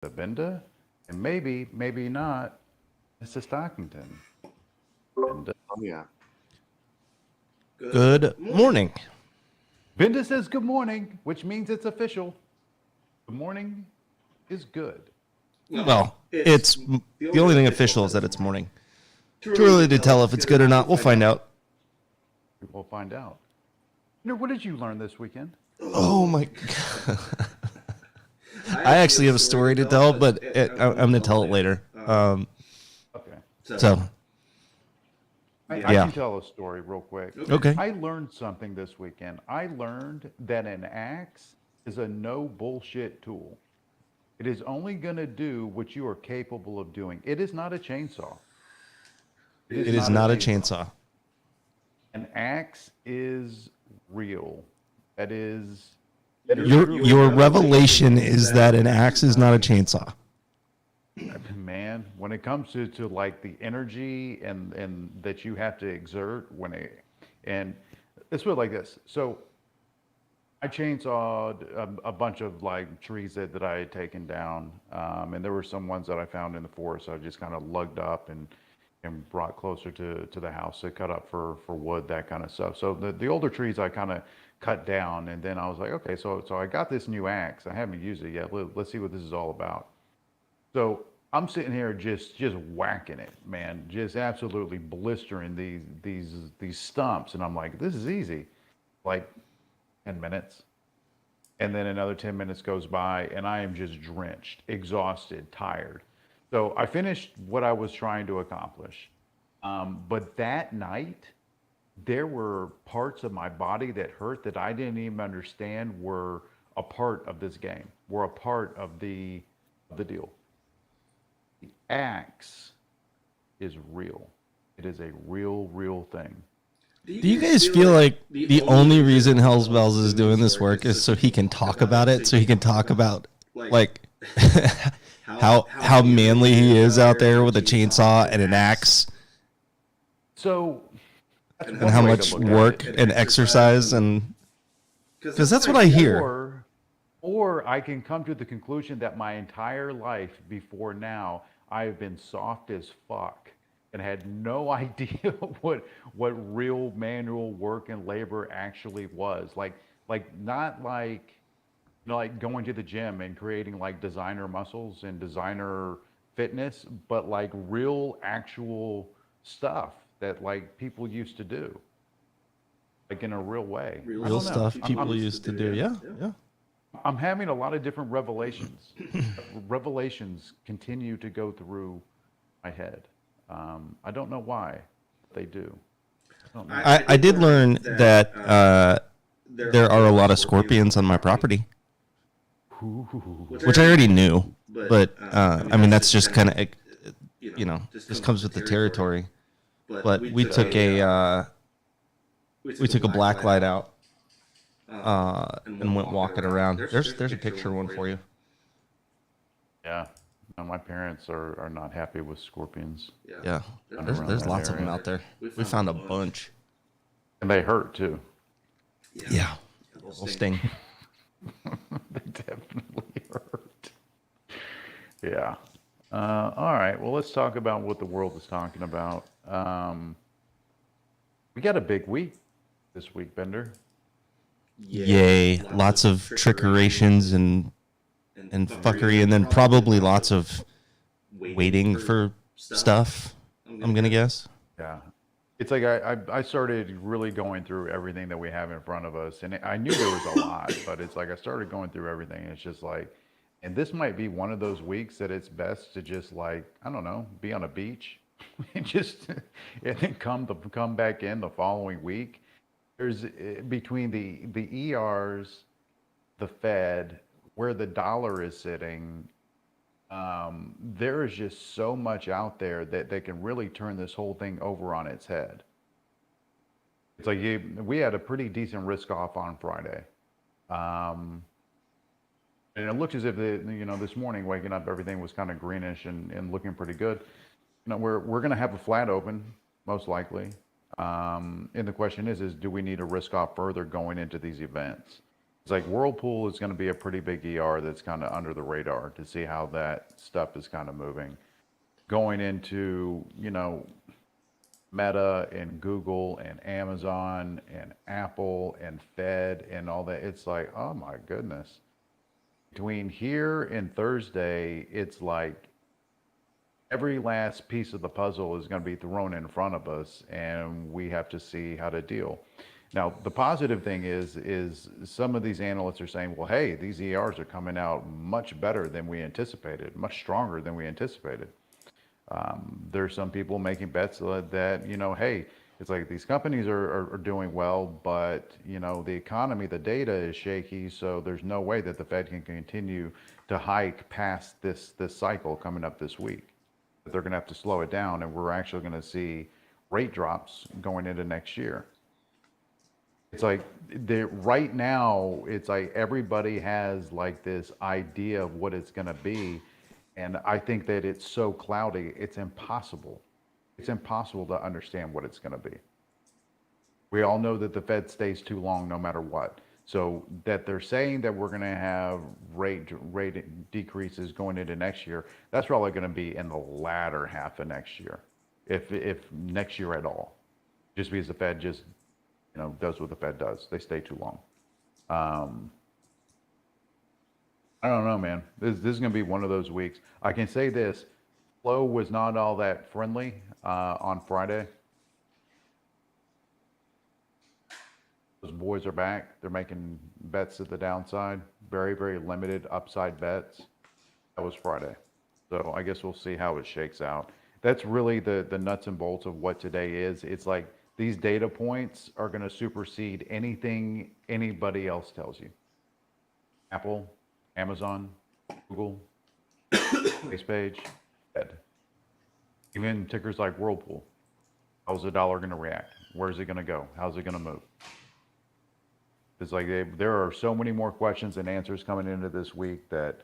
the Binda, and maybe not, Mr. Stockington. And Oh yeah. Good morning. Binda says good morning, which means it's official. Good morning is good. Well, it's the only thing official is that it's morning. Too early to tell if it's good or not. We'll find out. We'll find out. What did you learn this weekend? Oh my God. I actually have a story to tell, but I'm going to tell it later. Okay. So, I Yeah. can tell a story real quick. okay. I learned something this weekend. I learned that an axe is a no bullshit tool. It is only going to do what you are capable of doing. It is not a chainsaw. It is not a chainsaw. An axe is real. That is Your revelation is that an axe is not a chainsaw. man, when it comes to like the energy and that you have to exert and let's put it like this. So I chainsawed a bunch of like trees that I had taken down, and there were some ones that I found in the forest. So I just kind of lugged up and brought closer to the house to cut up for wood, that kind of stuff. So the older trees I kind of cut down, and then I was like, okay, so I got this new axe. I haven't used it yet. Let's see what this is all about. So I'm sitting here just whacking it, man, just absolutely blistering these stumps, and I'm like, this is easy, like 10 minutes, and then another 10 minutes goes by, and I am just drenched, exhausted, tired. So I finished what I was trying to accomplish, but that night there were parts of my body that hurt that I didn't even understand were a part of this game, were a part of the deal. Axe is real. It is a real thing. Do you guys feel like the only reason Hells Bells is doing this work is so he can talk about it, so he can talk about like how manly he is out there with a chainsaw and an axe, So and how much work and exercise, and because that's what I hear. Or I can come to the conclusion that my entire life before now, I have been soft as fuck and had no idea what real manual work and labor actually was. Like not like like going to the gym and creating like designer muscles and designer fitness, but like real actual stuff that like people used to do, like in a real way. I Real don't know. stuff people used to do. Yeah. I'm having a lot of different revelations. Revelations continue to go through my head. I don't know why they do. I don't know. I did learn that there are a lot of scorpions on my property, Ooh. which I already knew. But I mean, that's just kind of just comes with the territory. But we took a black light out and went walking around. There's a picture one for you. Yeah. No, my parents are not happy with scorpions. Yeah, there's lots of them out there. We found a bunch. And they hurt too. Yeah, they'll sting. They definitely hurt. Yeah. All right. Well, let's talk about what the world is talking about. We got a big week this week, Bender. Yay! Lots of trickerations and fuckery, and then probably lots of waiting for stuff. I'm gonna guess. Yeah. It's like I started really going through everything that we have in front of us. And I knew there was a lot, but it's like I started going through everything. And it's just like, and this might be one of those weeks that it's best to just like, I don't know, be on a beach and just, and then come back in the following week. There's between the ERs, the Fed, where the dollar is sitting, there is just so much out there that they can really turn this whole thing over on its head. It's like we had a pretty decent risk off on Friday. And it looked as if this morning waking up, everything was kind of greenish and looking pretty good. We're going to have a flat open, most likely. And the question is do we need to risk off further going into these events? It's like Whirlpool is going to be a pretty big ER that's kind of under the radar to see how that stuff is kind of moving. Going into, Meta and Google and Amazon and Apple and Fed and all that. It's like, oh my goodness. Between here and Thursday, it's like every last piece of the puzzle is going to be thrown in front of us, and we have to see how to deal. Now, the positive thing is some of these analysts are saying, well, hey, these ERs are coming out much better than we anticipated, much stronger than we anticipated. There's some people making bets that, hey, it's like these companies are doing well, but, the economy, the data is shaky, so there's no way that the Fed can continue to hike past this cycle coming up this week. They're going to have to slow it down, and we're actually going to see rate drops going into next year. It's like right now, it's like everybody has like this idea of what it's going to be. And I think that it's so cloudy, it's impossible. It's impossible to understand what it's going to be. We all know that the Fed stays too long no matter what. So that they're saying that we're going to have rate decreases going into next year, that's probably going to be in the latter half of next year, if next year at all. Just because the Fed just does what the Fed does. They stay too long. I don't know, man. This is going to be one of those weeks. I can say this. Flow was not all that friendly on Friday. Those boys are back. They're making bets at the downside. Very, very limited upside bets. That was Friday. So I guess we'll see how it shakes out. That's really the nuts and bolts of what today is. It's like these data points are going to supersede anything anybody else tells you. Apple, Amazon, Google, base page, Fed. Even tickers like Whirlpool. How's the dollar going to react? Where's it going to go? How's it going to move? It's like there are so many more questions and answers coming into this week that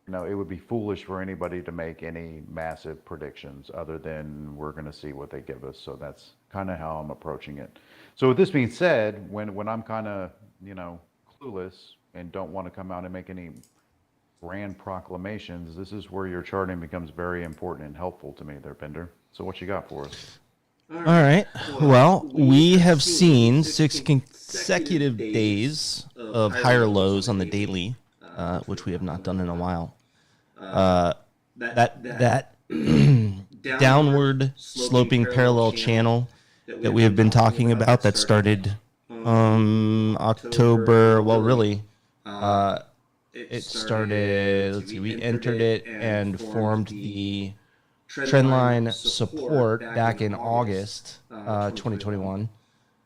it would be foolish for anybody to make any massive predictions other than we're going to see what they give us. So that's kind of how I'm approaching it. So with this being said, when I'm kind of, clueless and don't want to come out and make any grand proclamations, this is where your charting becomes very important and helpful to me there, Bender. So what you got for us? All right. Well, we have seen 6 consecutive days of higher lows on the daily, which we have not done in a while. That downward sloping parallel channel that we have been talking about that started October. Well, really, it started. Let's see. We entered it and formed the trendline support back in August 2021.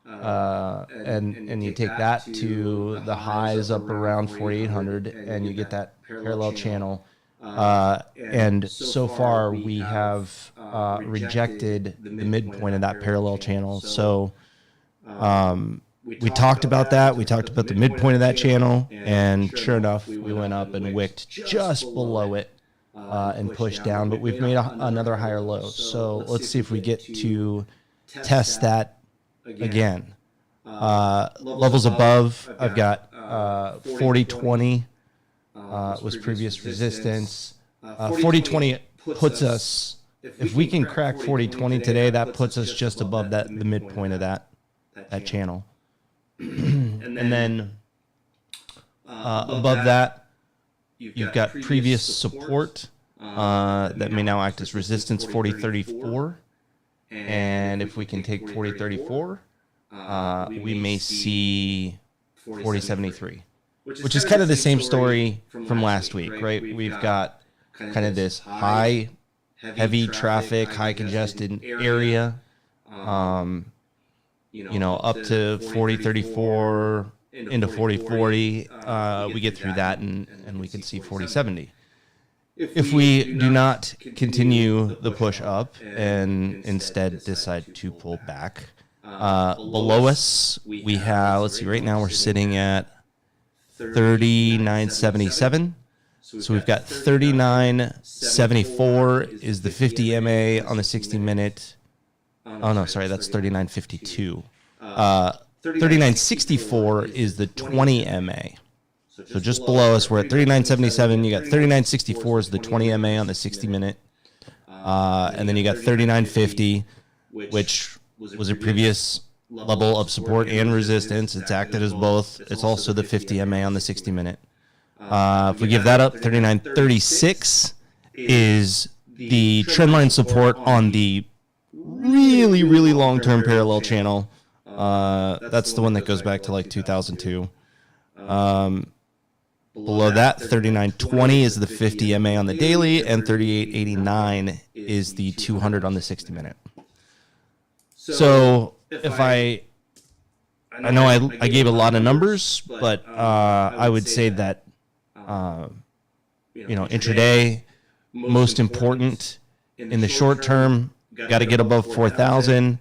And you take that to the highs up around 4,800, and you get that parallel channel. And so far, we have rejected the midpoint of that parallel channel. So we talked about that. We talked about the midpoint of that channel, and sure enough, we went up and wicked just below it and pushed down. But we've made another higher low. So let's see if we get to test that again. Levels above, I've got 4020 was previous resistance. 4020 puts us, if we can crack 4020 today, that puts us just above the midpoint of that channel. And then above that, you've got previous support that may now act as resistance, 4034. And if we can take 4034, we may see 4073, which is kind of the same story from last week, right? We've got kind of this high, heavy traffic, high congested area, up to 4034 into 4040. We get through that and we can see 4070. If we do not continue the push up and instead decide to pull back, below us, we have, let's see, right now we're sitting at 3977. So we've got 3974 is the 50 MA on the 60 minute. Oh no, sorry, that's 3952. 3964 is the 20 MA. So just below us, we're at 3977. You got 3964 is the 20 MA on the 60-minute. And then you got 3950, which was a previous level of support and resistance. It's acted as both. It's also the 50 MA on the 60-minute. If we give that up, 3936 is the trendline support on the really, really long-term parallel channel. That's the one that goes back to like 2002. Below that, 3920 is the 50 MA on the daily, and 3889 is the 200 on the 60-minute. So if I know I gave a lot of numbers, but I would say that intraday, most important in the short term, got to get above 4,000,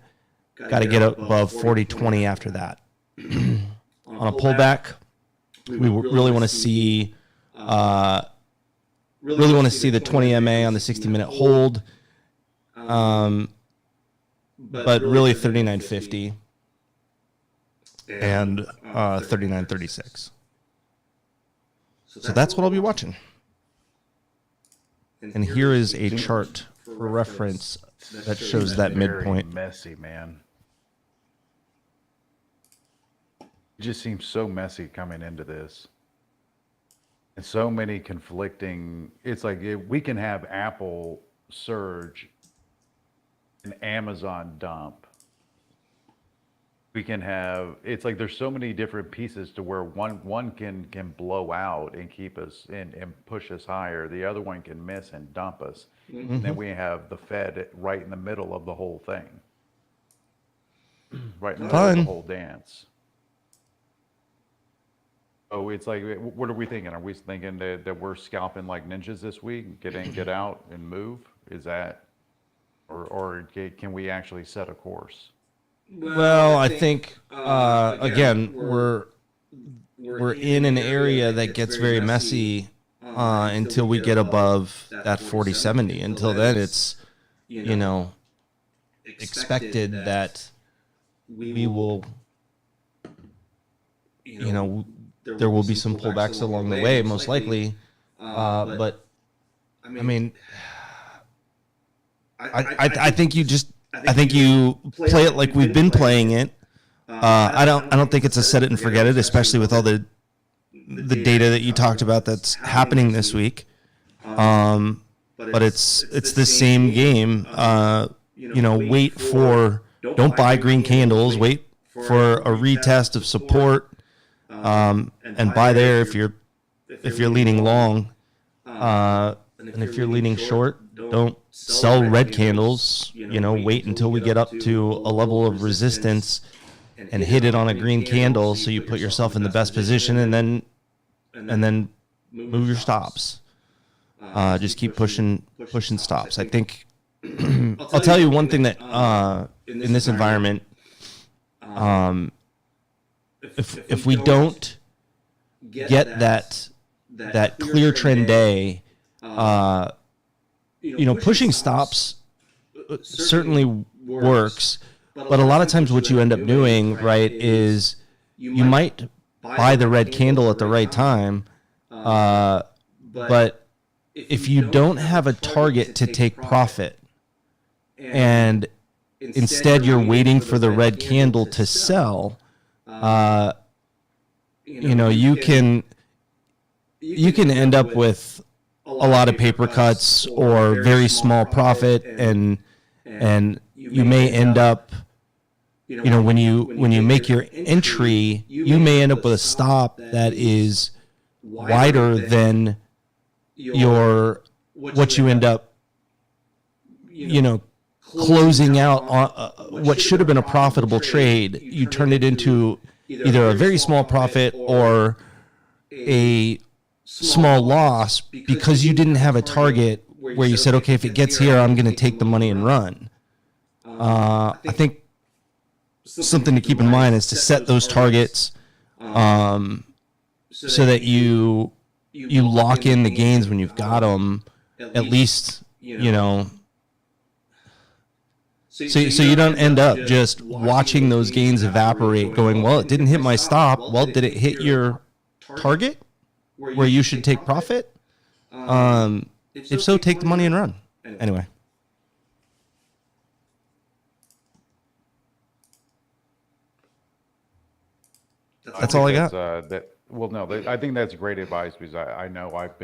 got to get above 4020 after that. On a pullback, we really want to see the 20 MA on the 60-minute hold, but really 3950 and 3936. So that's what I'll be watching. And here is a chart for reference that shows that midpoint. Messy, man. It just seems so messy coming into this. And so many conflicting. It's like we can have Apple surge and Amazon dump. We can have, it's like there's so many different pieces to where one can blow out and keep us and push us higher. The other one can miss and dump us. Mm-hmm. And then we have the Fed right in the middle of the whole thing. Right in the middle of the whole dance. Oh, it's like, what are we thinking? Are we thinking that we're scalping like ninjas this week? Get in, get out, and move? Is that, or can we actually set a course? Well, I think again we're in an area that gets very messy until we get above that 4070. Until then, it's expected that we will there will be some pullbacks along the way, most likely. But I mean, I think you just. I think you play it like we've been playing it. I don't think it's a set it and forget it, especially with all the data that you talked about that's happening this week. But it's the same game. Wait for, don't buy green candles. Wait for a retest of support, and buy there if you're leaning long, and if you're leaning short, don't sell red candles. Wait until we get up to a level of resistance and hit it on a green candle, so you put yourself in the best position, and then move your stops. Just keep pushing stops. I think I'll tell you one thing that in this environment, if we don't get that clear trend day, pushing stops certainly works, but a lot of times what you end up doing, right, is you might buy the red candle at the right time, but if you don't have a target to take profit, and instead you're waiting for the red candle to sell, you can end up with a lot of paper cuts or very small profit, and you may end up, when you make your entry, you may end up with a stop that is wider than what you end up, closing out on what should have been a profitable trade. You turn it into either a very small profit or a small loss because you didn't have a target where you said, okay, if it gets here, I'm going to take the money and run. I think something to keep in mind is to set those targets so that you lock in the gains when you've got them, at least, So you don't end up just watching those gains evaporate going, well, it didn't hit my stop. Well, did it hit your target where you should take profit? If so, take the money and run. Anyway. That's all I got. I think that's great advice because I know I've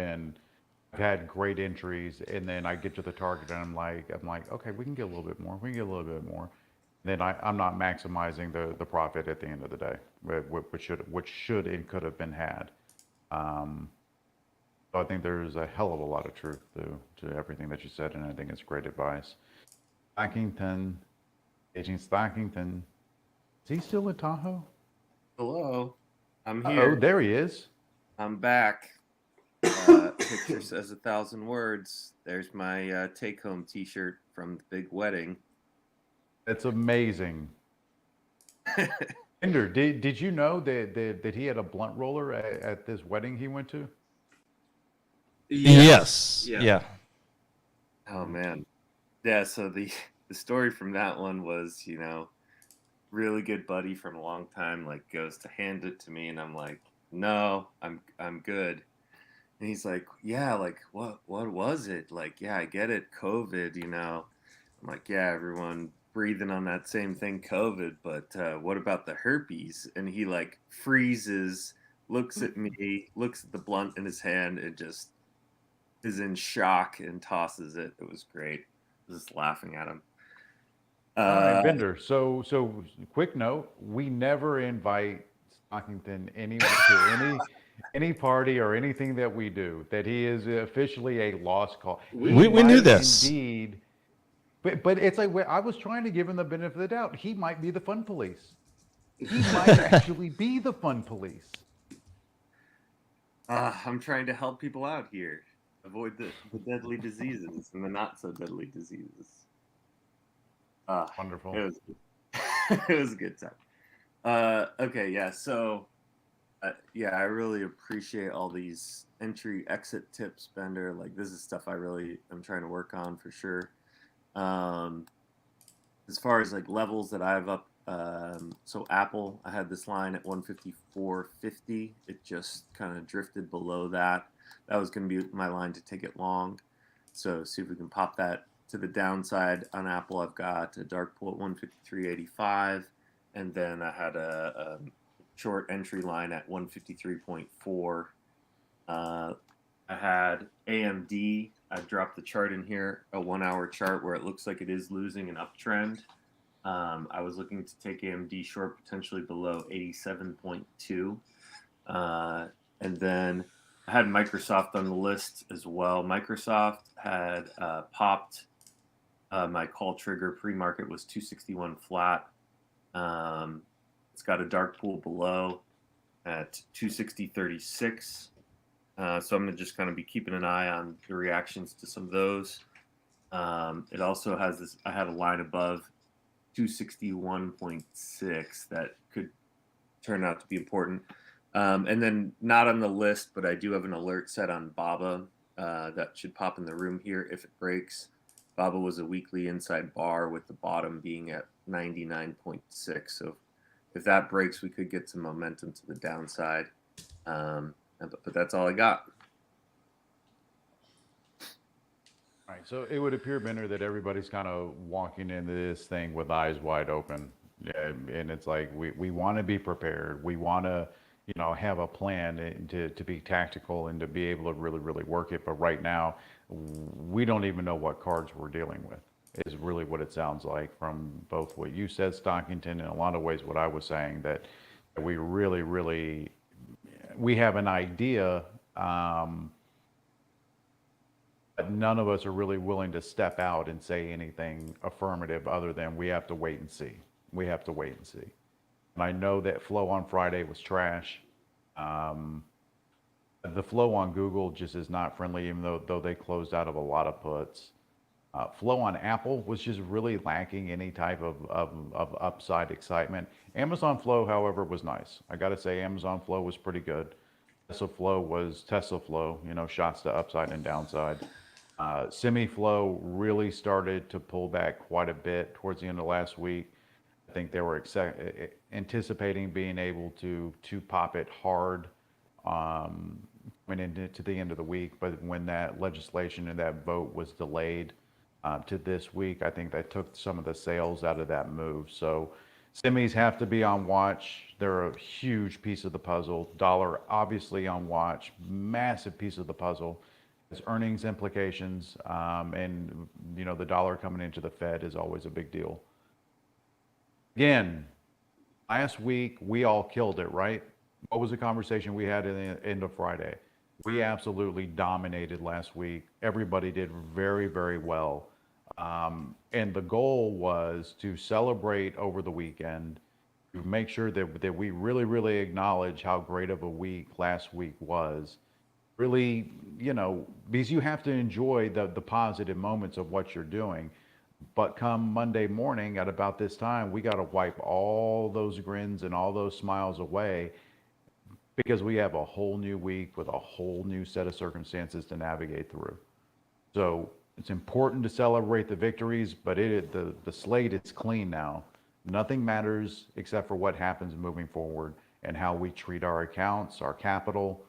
had great entries and then I get to the target and I'm like, okay, we can get a little bit more. We can get a little bit more. Then I'm not maximizing the profit at the end of the day, which should and could have been had. So I think there's a hell of a lot of truth to everything that you said, and I think it's great advice. Stockington, Agent Stockington, is he still in Tahoe? Hello, I'm here. Oh, there he is. I'm back. Picture says 1,000 words. There's my take-home T-shirt from the big wedding. That's amazing. Ender, did you know that he had a blunt roller at this wedding he went to? Yes. Yeah. Oh man. Yeah. So the story from that one was, really good buddy from a long time, like goes to hand it to me, and I'm like, no, I'm good. And he's like, yeah, like what was it? Like, yeah, I get it, COVID, I'm like, yeah, everyone breathing on that same thing, COVID, but what about the herpes? And he like freezes, looks at me, looks at the blunt in his hand, and just is in shock and tosses it. It was great. I was just laughing at him. All right, Bender. So quick note: we never invite Stockington to any party or anything that we do. That he is officially a lost cause. We knew this. Indeed, but it's like I was trying to give him the benefit of the doubt. He might be the fun police. He might actually be the fun police. I'm trying to help people out here. Avoid the deadly diseases and the not so deadly diseases. Wonderful. It was a good time. Okay, yeah. So, I really appreciate all these entry exit tips, Bender. Like this is stuff I really am trying to work on for sure. As far as like levels that I have up, so Apple, I had this line at 154.50. It just kind of drifted below that. That was going to be my line to take it long. So see if we can pop that to the downside. On Apple, I've got a dark pool at 153.85. And then I had a short entry line at 153.4. I had AMD. I dropped the chart in here, a 1 hour chart where it looks like it is losing an uptrend. I was looking to take AMD short potentially below 87.2. And then I had Microsoft on the list as well. Microsoft had popped my call trigger. Pre-market was 261 flat. It's got a dark pool below at 260.36. So I'm going to just kind of be keeping an eye on the reactions to some of those. It also has this, I had a line above 261.6 that could turn out to be important. And then not on the list, but I do have an alert set on BABA that should pop in the room here if it breaks. BABA was a weekly inside bar with the bottom being at 99.6. So if that breaks, we could get some momentum to the downside. But that's all I got. All right, so it would appear, Bender, that everybody's kind of walking into this thing with eyes wide open. And it's like we want to be prepared. We want to, have a plan to be tactical and to be able to really, really work it. But right now, we don't even know what cards we're dealing with, is really what it sounds like from both what you said, Stockington, and in a lot of ways what I was saying, that we really, really, we have an idea, but none of us are really willing to step out and say anything affirmative other than we have to wait and see. We have to wait and see. And I know that flow on Friday was trash. The flow on Google just is not friendly, even though they closed out of a lot of puts. Flow on Apple was just really lacking any type of upside excitement. Amazon flow, however, was nice. I got to say, Amazon flow was pretty good. Tesla flow, shots to upside and downside. Semi-flow really started to pull back quite a bit towards the end of last week. I think they were anticipating being able to pop it hard coming into the end of the week, but when that legislation and that vote was delayed to this week, I think that took some of the sales out of that move. So semis have to be on watch. They're a huge piece of the puzzle. Dollar obviously on watch, massive piece of the puzzle. Its earnings implications, and the dollar coming into the Fed is always a big deal. Again, last week we all killed it, right? What was the conversation we had in the end of Friday? We absolutely dominated last week. Everybody did very, very well. And the goal was to celebrate over the weekend, to make sure that we really, really acknowledge how great of a week last week was. Really, because you have to enjoy the positive moments of what you're doing. But come Monday morning at about this time, we got to wipe all those grins and all those smiles away, because we have a whole new week with a whole new set of circumstances to navigate through. So it's important to celebrate the victories, but the slate is clean now. Nothing matters except for what happens moving forward and how we treat our accounts, our capital,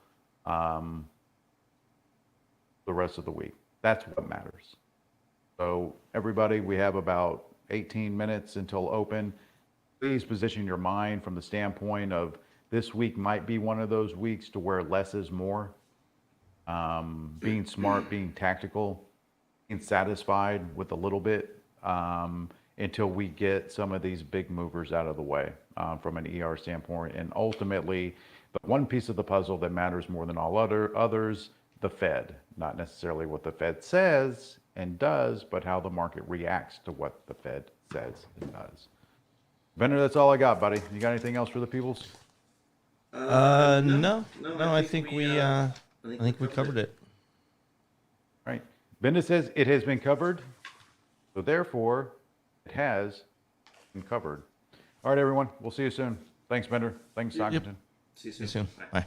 the rest of the week. That's what matters. So everybody, we have about 18 minutes until open. Please position your mind from the standpoint of this week might be one of those weeks to where less is more. Being smart, being tactical, being satisfied with a little bit until we get some of these big movers out of the way from an ER standpoint. And ultimately, the one piece of the puzzle that matters more than all others, the Fed. Not necessarily what the Fed says and does, but how the market reacts to what the Fed says and does. Bender, that's all I got, buddy. You got anything else for the peoples? No. I think we covered it. All right. Bender says it has been covered, so therefore it has been covered. All right, everyone. We'll see you soon. Thanks, Bender. Thanks, Stockton. See you soon. Bye.